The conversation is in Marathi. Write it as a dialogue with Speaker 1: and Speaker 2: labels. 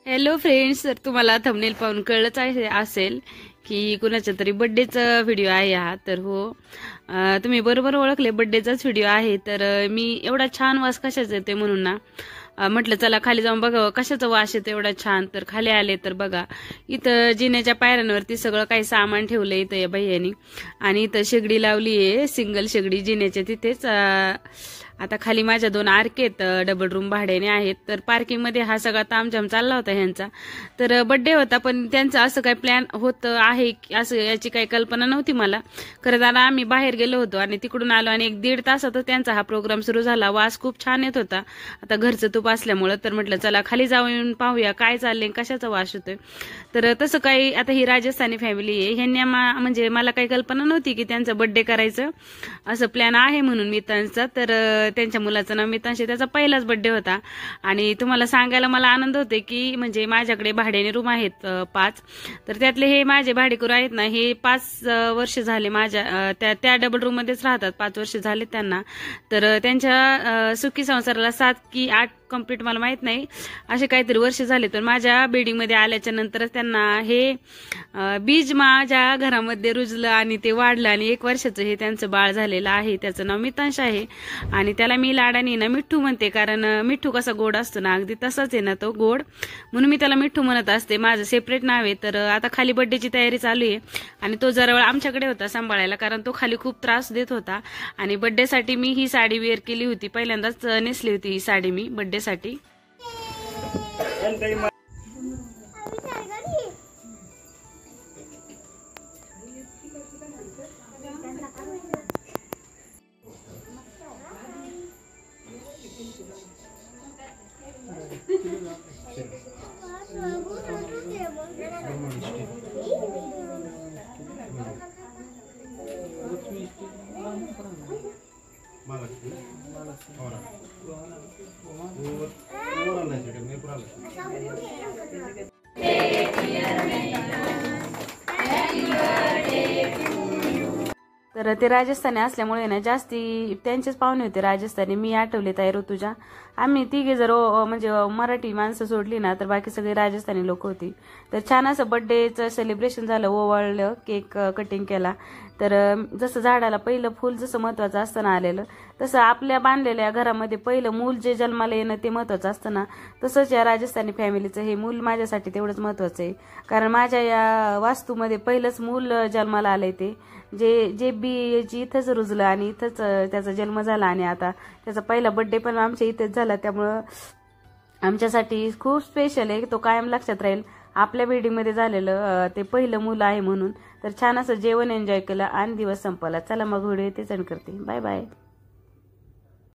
Speaker 1: हॅलो फ्रेंड्स, तर तुम्हाला थंबनेल पाहून कळलंच असेल की कुणाच्या तरी बर्थडेचा व्हिडिओ आहे हा. तर हो, तुम्ही बरोबर ओळखले, बर्थडेचाच व्हिडिओ आहे. तर मी एवढा छान वास कशाचा येते म्हणून ना म्हटलं चला खाली जाऊन बघावं कशाचा वास येतो एवढा छान. तर खाली आले तर बघा, इथं जिन्याच्या पायऱ्यांवरती सगळं काही सामान ठेवलंय इथं या भैयानी, आणि इथं शेगडी लावली आहे, सिंगल शेगडी जिन्याच्या तिथेच. आता खाली माझ्या 2 आरके आहेत, डबल रूम भाड्याने आहेत. तर पार्किंगमध्ये हा सगळा तामझाम चालला होता ह्यांचा. तर बड्डे होता, पण त्यांचा असं काही प्लॅन होतं आहे असं याची काही कल्पना नव्हती मला. खरं तर आम्ही बाहेर गेलो होतो आणि तिकडून आलो आणि 1-1.5 तासातच त्यांचा हा प्रोग्राम सुरू झाला. वास खूप छान येत होता, आता घरचं तूप असल्यामुळं. तर म्हटलं चला खाली जाऊन पाहूया काय चाललंय, कशाचा वास येतोय. तर तसं काही, आता ही राजस्थानी फॅमिली आहे, ह्यांनी म्हणजे मला काही कल्पना नव्हती की त्यांचा बड्डे करायचं असं प्लॅन आहे म्हणून मित्रांचा. तर त्यांच्या मुलाचं नाव मितांश, त्याचा पहिलाच बड्डे होता. आणि तुम्हाला सांगायला मला आनंद होते की म्हणजे माझ्याकडे भाड्याने रूम आहेत 5. तर त्यातले हे माझे भाडेकरू आहेत ना, हे 5 वर्ष झाले माझ्या त्या डबल रूम मध्येच राहतात, 5 वर्ष झाले त्यांना. तर त्यांच्या सुखी संसाराला 7 की 8 कंप्लीट मला माहित नाही, असे काहीतरी वर्ष झाले. तर माझ्या बिल्डिंगमध्ये आल्याच्या नंतरच त्यांना हे बीज माझ्या घरामध्ये रुजलं आणि ते वाढलं आणि 1 वर्षाचं हे त्यांचं बाळ झालेलं आहे. त्याचं नाव मितांश आहे आणि त्याला मी लाडाने ना मिठ्ठू म्हणते, कारण मिठ्ठू कसा गोड असतो ना, अगदी तसाच आहे ना तो गोड, म्हणून मी त्याला मिठ्ठू म्हणत असते. माझं सेपरेट नाव आहे. तर आता खाली बड्डेची तयारी चालू आहे आणि तो जरा वेळ आमच्याकडे होता सांभाळायला, कारण तो खाली खूप त्रास देत होता. आणि बड्डेसाठी मी ही साडी वेअर केली होती, पहिल्यांदाच नेसली होती ही साडी मी बड्डे साठी. तर ते राजस्थानी असल्यामुळे ना जास्ती त्यांचेच पाहुणे होते राजस्थानी. मी आठवले ताई ऋतुजा, आम्ही तिघे जर म्हणजे मराठी माणसं सोडली ना तर बाकी सगळे राजस्थानी लोक होती. तर छान असं बड्डेचं सेलिब्रेशन झालं, ओवाळलं, केक कटिंग केला. तर जसं झाडाला पहिलं फूल जसं महत्वाचं असतं ना आलेलं, तसं आपल्या बांधलेल्या घरामध्ये पहिलं मूल जे जन्माला येणं ते महत्वाचं असतं ना, तसंच या राजस्थानी फॅमिलीचं हे मूल माझ्यासाठी तेवढंच महत्वाचं आहे. कारण माझ्या या वास्तूमध्ये पहिलंच मूल जन्माला आलंय, ते जे बीजी इथंच रुजलं आणि इथंच त्याचा जन्म झाला आणि आता त्याचा पहिला बड्डे पण आमच्या इथेच झाला. त्यामुळं आमच्यासाठी खूप स्पेशल आहे, तो कायम लक्षात राहील. आपल्या बिल्डिंगमध्ये झालेलं ते पहिलं मुलं आहे म्हणून. तर छान असं जेवण एन्जॉय केलं आणि दिवस संपला. चला मग व्हिडिओ इथेच एंड करते. Bye bye.